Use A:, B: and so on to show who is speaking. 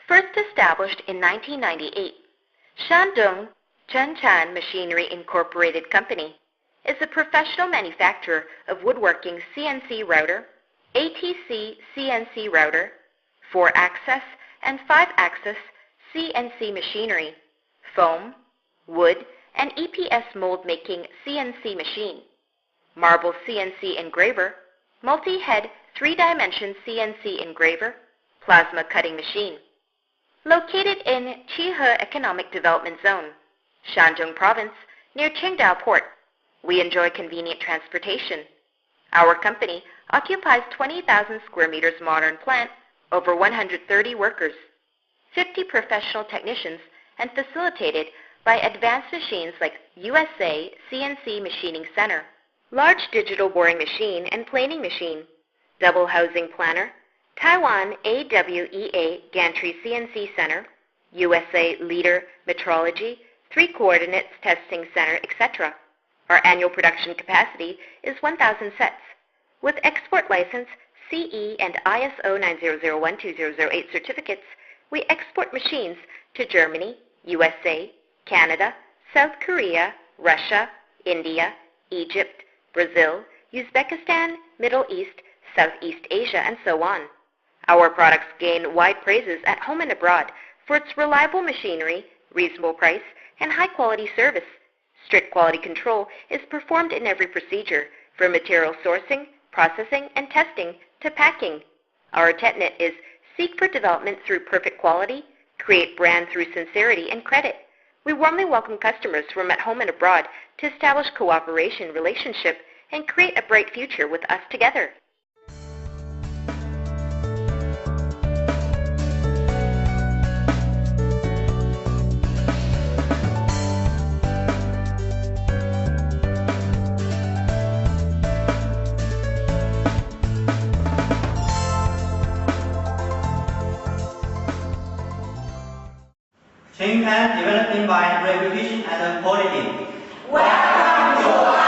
A: First established in 1998, Shandong Chencan Machinery Incorporated Company is a professional manufacturer of woodworking CNC router, ATC CNC router, 4-axis and 5-axis CNC machinery, foam, wood, and EPS mold-making CNC machine, marble CNC engraver, multi-head 3-dimension CNC engraver, plasma cutting machine. Located in Chihe Economic Development Zone, Shandong Province, near Qingdao Port, we enjoy convenient transportation. Our company occupies 20,000 square meters modern plant, over 130 workers, 50 professional technicians, and facilitated by advanced machines like USA CNC Machining Center, large digital boring machine and planing machine, double housing planner, Taiwan AWEA Gantry CNC Center, USA Leader Metrology, 3 coordinates testing center, etc. Our annual production capacity is 1,000 sets. With export license, CE and ISO 9001-2008 certificates, we export machines to Germany, USA, Canada, South Korea, Russia, India, Egypt, Brazil, Uzbekistan, Middle East, Southeast Asia, and so on. Our products gain wide praises at home and abroad for its reliable machinery, reasonable price, and high-quality service. Strict quality control is performed in every procedure, from material sourcing, processing, and testing to packing. Our tenet is seek for development through perfect quality, create brand through sincerity and credit. We warmly welcome customers from at home and abroad to establish cooperation, relationship, and create a bright future with us together.
B: Chencan developing by reputation and quality.
C: Welcome to